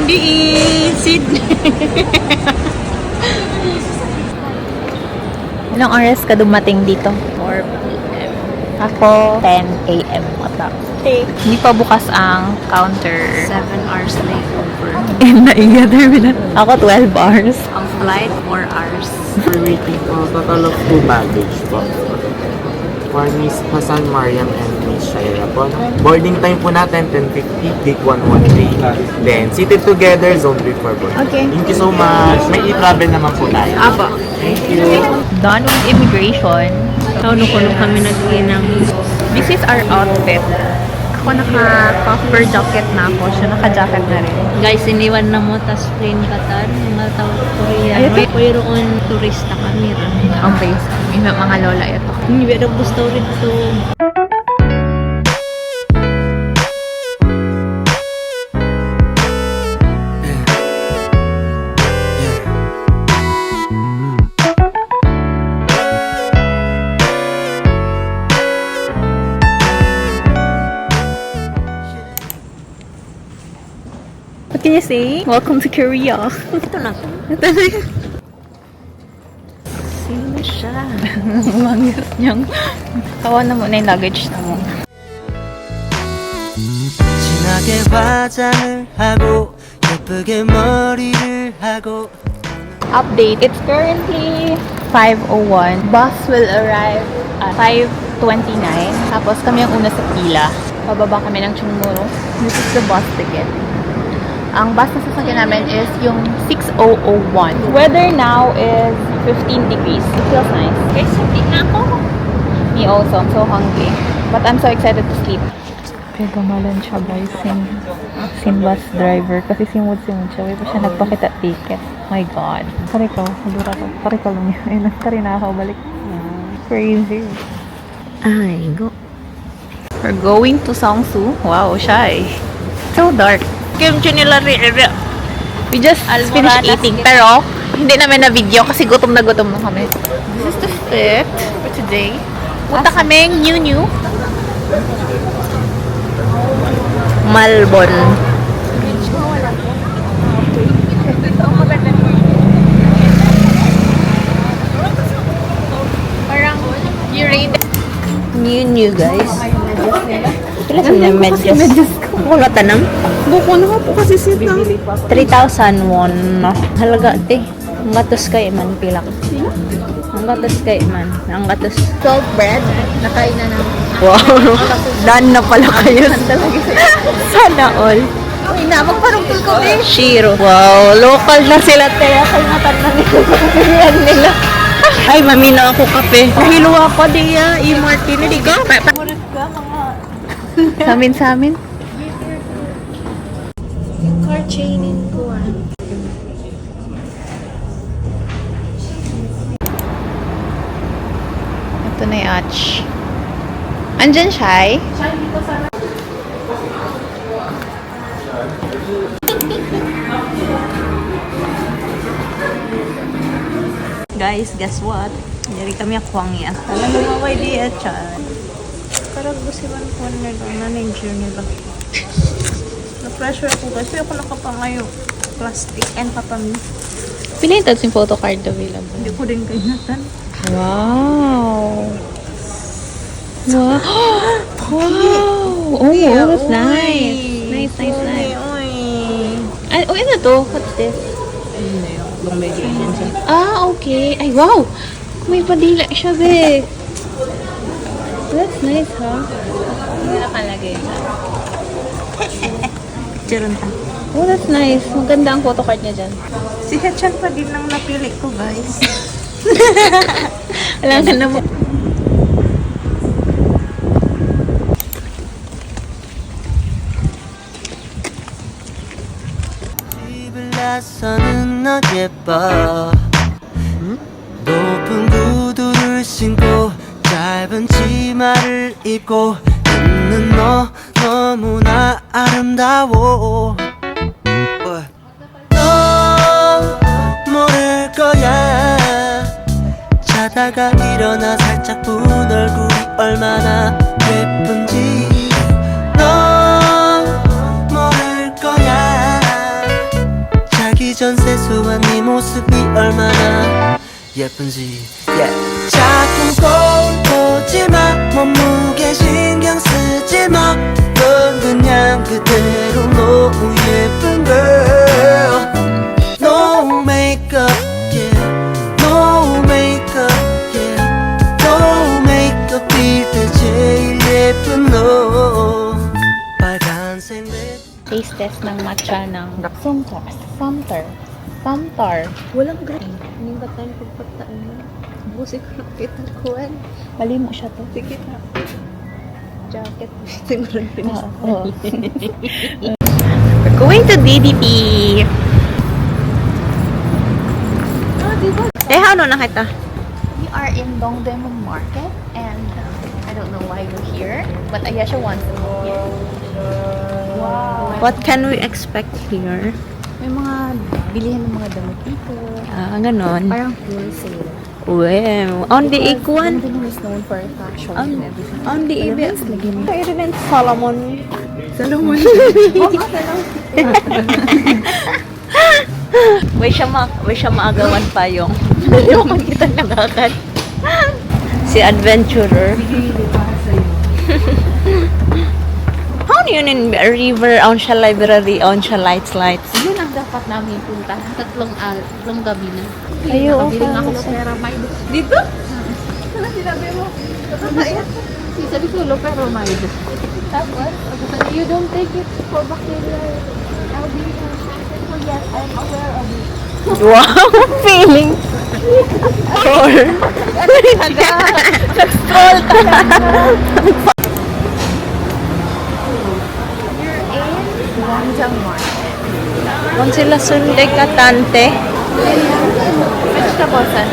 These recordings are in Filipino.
Di Sydney. Ilang oras ka dumating dito? 4 p.m. Ako, 10 a.m. ata. Okay. Hindi pa bukas ang counter. 7 hours layover. In Naiya Terminal. Ako, 12 hours. Ang flight, 4 hours. We're waiting for a total of 2 baggage po. For Miss Hasan Mariam and Miss Shaira po. Boarding time po natin, 10:50, gate 113. Then, seated together, zone 3 for board. Okay. Thank you so much. May e-travel naman po tayo. Apa. Thank you. Done with immigration. Kuno kami nag-inang. This is our outfit. Ako naka-puffer jacket na ako. Siya naka-jacket na rin. Guys, iniwan na mo tas plane katan. Mga tawag Korean. Ay, ito? Mayroon turista kami. Ang base. May mga lola ito. Hindi ba gusto rin ito? What can you say? Welcome to Korea. Ito na. Ito na yun. Sino siya? Mangyat niyang. Kawa na muna yung luggage na mo. 진하게 화장을 하고 예쁘게 머리를 하고 Update. It's currently 5:01. Bus will arrive at 5:29. Tapos kami ang una sa pila. Pababa kami ng Chungmuro. This is the bus ticket. Ang bus na sasakyan namin is yung 6001. Weather now is 15 degrees. It feels nice. Guys, hindi na ako. Me also. I'm so hungry. But I'm so excited to sleep. Pagamalan siya guys, sin bus driver. Kasi simod siya. Wala pa siya nagpakita ticket. My God. Pari ko. Madura ko. Pari ko lang niya. Ayun, pari na ako. Balik. Crazy. Ay, go. We're going to Songsu. Wow, shy. So dark. Kimchi nila rin. We just finished eating. Pero, hindi namin na video kasi gutom na kami. This is the fit for today. Punta kaming New Malbon. Parang you rate New guys. Pila sa mga medyas? Wala tanang? buko na po kasi sita. 3,000 won. Halaga, te. Ang gatos kay man pilak. Ang gatos kay man. Ang gatos. Salt bread. Nakain na namin. Wow. Done na pala kayo. Sana all. Inamag parang tulko eh. Shiro. Wow. Local na sila, te. Kaya natanong nila. Ay, mamina ako kape. Nahilo ako, diya. E-martini. Di ka? Sa amin. Car chaining ko Ito na yung Ach. Andyan siya eh. Guys, guess what? Dari kami ako ang iya. Alam mo maway di at chan. Parang gusto man ko na manager nila. Na-pressure ako guys. Kaya ako nakapangayo. Plastic and papami. Pila yung yung photo card available? Hindi ko din kainatan. Wow. Wow. Wow. Oh, that's nice. Nice. Uy. Ay, oh, ano to? What's this? Long mediation. Ah, okay. Ay, wow. May padila siya, be. That's nice, ha? Hindi nakalagay. Picture ta. Oh, that's nice. Maganda ang photo card niya dyan. Si Hechan pa din lang napili ko guys. Alam ka na mo. 집을 나서는 너 예뻐 높은 구두를 신고 짧은 치마를 입고 있는 너 너무나 아름다워 너 모를 거야 자다가 일어나 살짝 본 얼굴이 얼마나 예쁜지 너 모를 모습이 얼마나 예쁜지 작은 거울 보지마 몸무게 신경 쓰지마 넌 그냥 그대로 너무 예쁜 girl No makeup yeah No makeup yeah No makeup 빌때 제일 예쁜 너 빨간색 내 Taste test ng matcha ng Sumter. Walang green. Hindi ba tayo pagpataan mo? Busi ko na kita kuwan. Mali mo siya to. Sige na. Jacket. Siguro pinasa. We're going to DDP. Ano na kita? We are in Dongdaemun Market and I don't know why we're here, but Ayesha wants to go here. Wow. What can we expect here? May mga bilihan ng mga damit dito. Ganon. Parang wholesale. Wow. On the Ikuan. Dongdaemun is known for fashion and everything. On the Alam mo, Ibe. lagyan mo. Kaya rin Solomon. Solomon. Way siya maagawan pa yung kita nagakan. Si adventurer. How yun in river, on siya library, on siya lights. Yun ang dapat namin punta. Tatlong gabi na. Ayo, Nakabili nga ako ng pera, Milo. Dito? Ano sinabi mo? Sabi ko, pero Milo. Tapos, sabi you don't take it for bacteria. I'll be for yes, I'm aware of it. Wow, feeling. Troll. Nag-troll Wangjang Market. Kung sila sunday katante. Vegetable san?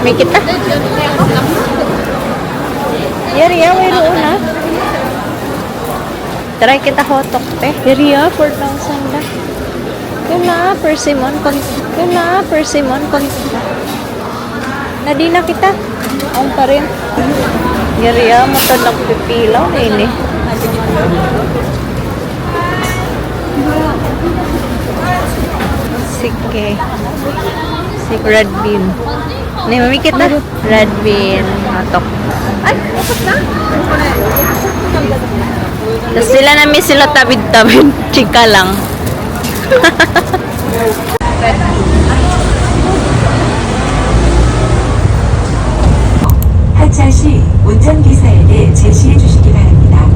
May kita. Yari mayroon na. Try kita hotok te. Yari 4,000 na. Yun na, persimmon. Nadi na kita. Ang pa rin. Yari mo to nagpipilaw na ini. Sige. Si red bean. Ni mamikit na. Red bean. Hatok. Ay, tapos na. Tapos sila tabid-tabid. Chika lang. 하차 시 운전기사에게 제시해 주시기 바랍니다.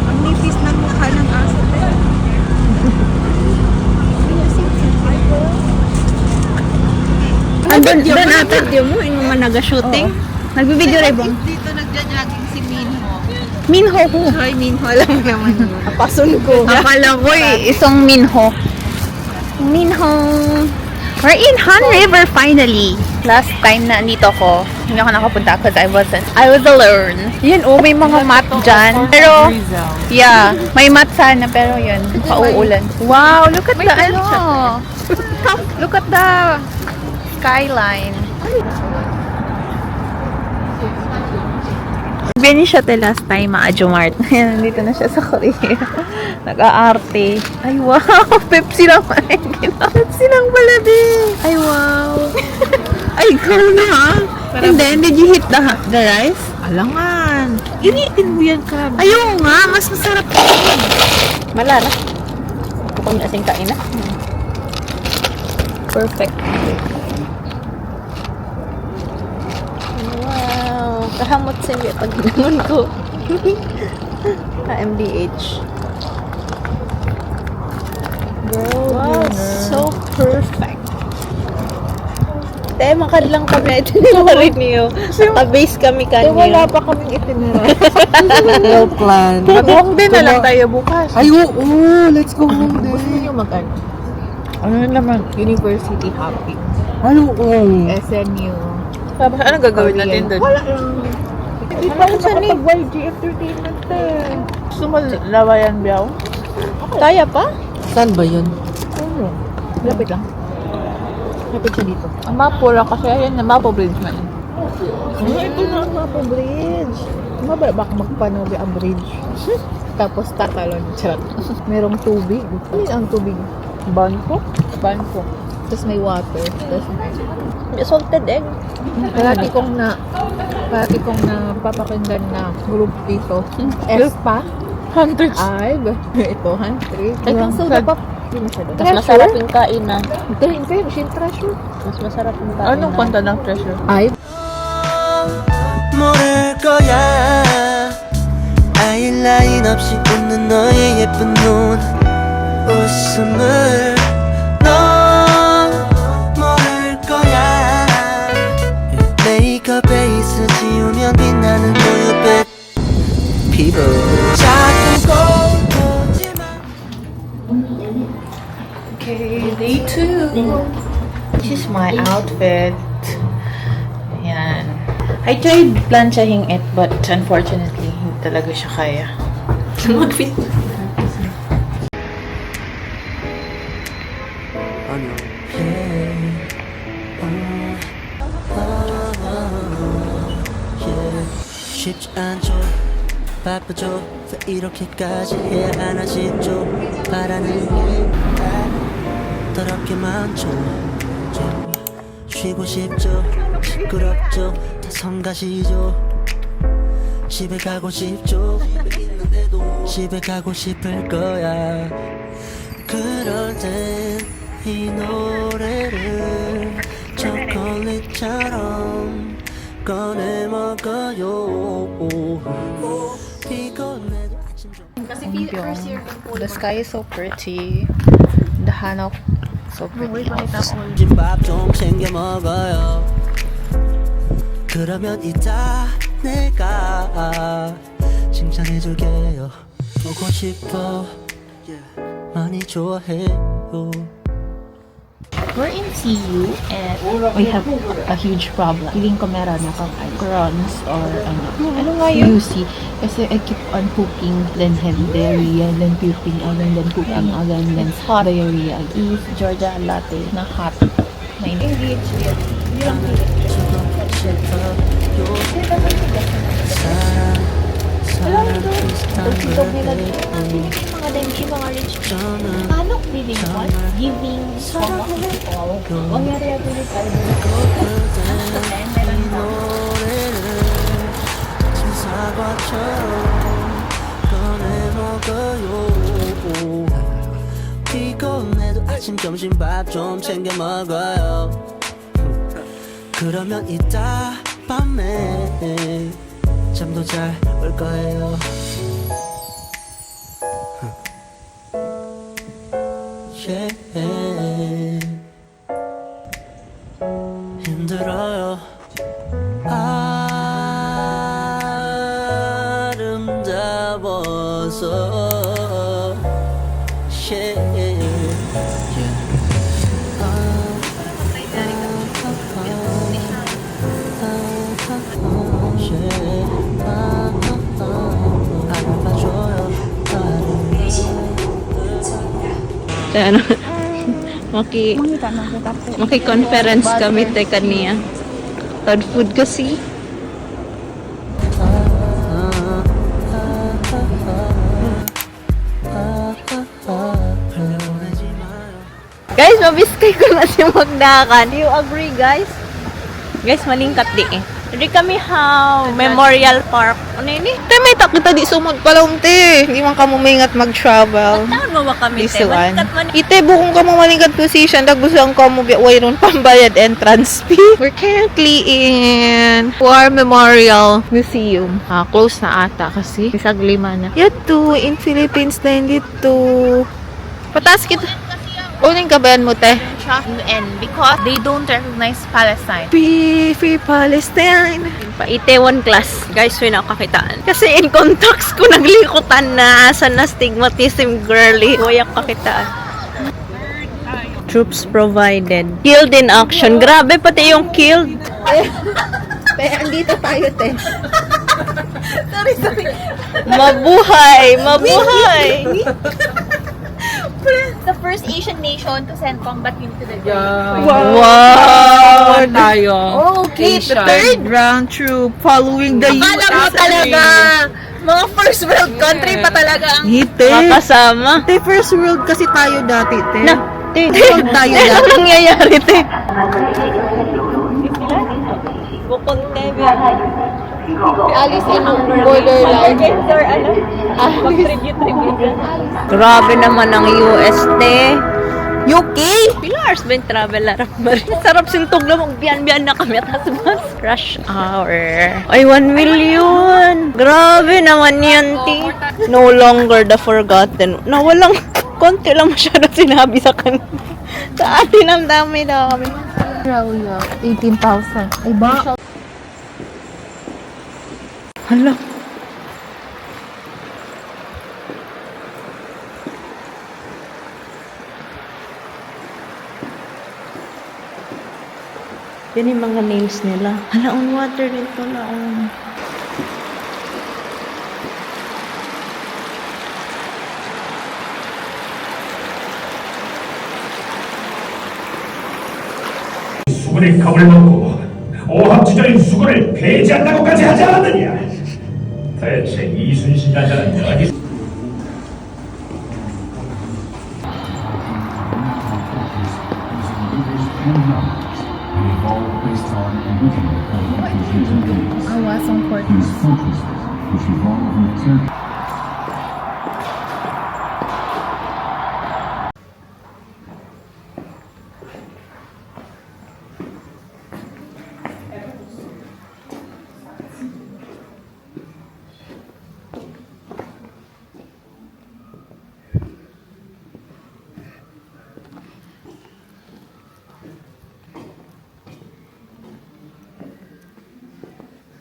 Ang nipis ng mukha ng aso. Doon ata. Video mo, yung mga naga-shooting. Nagbibideo rin bang? Dito nagja-jogging si Minho. Minho ko. Hi, Minho. Alam mo naman yun. Apasun ko. Akala ko Isang Minho. Minho. We're in Han River finally. Last time na andito ko, hindi ako nakapunta because I was alone. Yun, may mga mat dyan. Pero, yeah, may mat sana, pero yun, pauulan. Wow, look at the, look at the skyline. Bini siya te last time, Jumart. Nandito na siya sa Korea. Nag-aarte. Ay, wow! Pepsi lang pala. Pepsi lang pala, din. Ay, wow. Ay, ikaw na ha. And then, did you hit the rice? Alangan. Initin mo yan ka. Ayaw nga, mas masarap. Malala. Bukong asing kain na. Perfect. Wow. Kahamot sa iyo pag hinamon ko. MDH. Wow, so perfect. Te, makadlang kami. Ito nila rin niyo. Naka-base kami kanyo. Wala pa kaming itinira. Well planned. Mag-home din na lang tayo bukas. Ay, oo! Let's go home din. Gusto niyo mag-ano? Ano naman? University hopping. Ay, oo! SNU. Tapos, anong gagawin natin doon? Wala lang. Hindi pa ako nakapag-YG entertainment eh. Gusto mo lawayan biyaw? Kaya pa? Saan ba yun? Oo. Lapit lang. Lapit siya dito. Ang mapura kasi ayan na Mapo Bridge man. Ito na ang Mapo Bridge. Mababa baka magpanobi ang bridge. Tapos tatalon. Charot. Merong tubig. Ano ang tubig? Banko? Banko. Tapos may water. Tapos may Salted egg. Parati kong napapakinggan na group dito. Espa. Hunters. Ay, ito, Hunters. Ay, kung soda pa. Hindi masyado. Mas masarap yung kain na. Kain kayo, machine treasure. Mas masarap yung kain Anong na. kanta ng treasure? Ay, 모를 거야 아이라인 없이 웃는 너의 예쁜 눈 웃음을 넌 모를 거야 메이크업에 있어 지우면 빛나는 우유빛 피부 작은 꽃보지마 okay, day 2. This is my outfit. Yan. I tried planchahin it, but unfortunately, hindi talaga siya kaya. Mag-fit. 쉽지 않죠 바쁘죠 왜 이렇게까지 해야 하나 싶죠 바라는 게 더럽게 많죠 좀 쉬고 싶죠 시끄럽죠 다 성가시죠 집에 가고 싶죠 집에 가고 싶을 거야 그럴 땐 이 노래를 초콜릿처럼 꺼내 먹어요 피곤해도 아침 좀 The sky is so pretty. The hanok so pretty. 집밥 좀 챙겨 먹어요 그러면 이따 내가 칭찬해줄게요 보고 싶어 많이 좋아해요 We're in CU and we have a huge problem. Feeling ko meron akong crons or ano nga yun? UC. Kasi I keep on pooping, then have diarrhea, then puking again, then pooping again, then hot diarrhea. Is Georgia latte na hot. Na hindi. Paano feeling what? Giving 사과처럼 꺼내 먹어요 피곤해도 아침 점심 밥 좀 챙겨 먹어요 그러면 이따 밤에 잠도 잘 올 거예요 yeah. 힘들어요 아름다워서 yeah. Ano? Maki-conference kami te kaniya. Third food kasi. Guys, mabiskay ko na siya magdakan. Do you agree, guys? Guys, malingkat di eh. Hindi kami Memorial Park. Ano yun eh? Te, may takita di sumod palong te. Hindi man ka mumingat mag-travel. Saan mo ba kami, te? Isuan. Malingkat man. Ite, bukong ka mo malingkat position. Dagbusan ka mo wayron pambayad entrance fee. We're currently in War Memorial Museum. Close na ata kasi. Isag lima na. Yato, in Philippines na hindi to. Patas kita. Uling kabayan mo, te? UN because they don't recognize Palestine. Free Palestine. Itaewon class. Guys, may nakakitaan. Kasi in contacts ko naglikutan na asa na stigmatism girly. Wayak kakitaan. Troops provided. Killed in action. Grabe, pati yung killed. Te, andito tayo, te. sorry. Mabuhay! Mabuhay! The first Asian nation to send combat unit to the Wow! Tayo. Okay, The third round troop following the Akala mo talaga, mga first world country pa talaga ang Hite. Makasama. Te, first world kasi tayo dati, te. Na, te. Saan tayo na? Ano nangyayari, te? Bukod, te. Alice in Borderline. Or ano? Grabe naman ang US, te. UK? Pilars ba yung traveler? Sarap sintog na magbiyan-biyan na kami at bus. Rush hour. Ay, 1 million. Grabe naman yan, te. No longer the forgotten. Na walang konti lang masyado sinabi sa kanila. Sa atin ang dami-dami. Rauya, 18,000. Ay ba? Hala. Yan yung mga nails nila. Hala, on water din pala. Oh. 수군의 겁을 먹고 오합지졸인 수군을 폐지한다고까지 하지 않았느냐? 대체 이순신 여자는 어디? Awasong Port.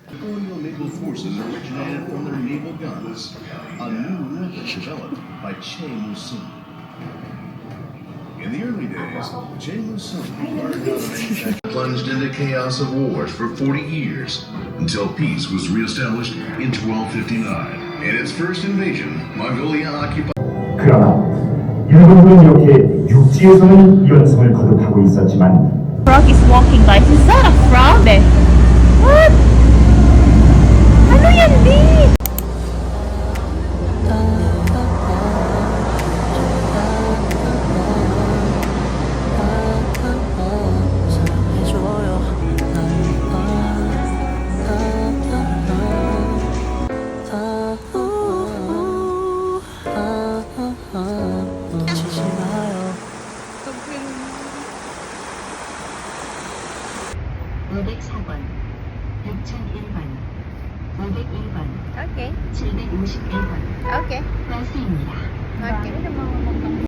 Colonial naval forces originated from their naval guns, a new method developed by Che Musun. In the early days, Che Musun learned how to manufacture. Plunged into chaos of wars for 40 years until peace was reestablished in 1259. In its first invasion, Mongolia occupied. 그러나 일본군은 이렇게 육지에서는 연승을 거듭하고 있었지만 Frog is walking, guys. Is that a frog? What? Ano yan, di? 놓치지 마요. 504번, 6001번, 501번, Okay. 751번 Okay. 버스입니다. Okay.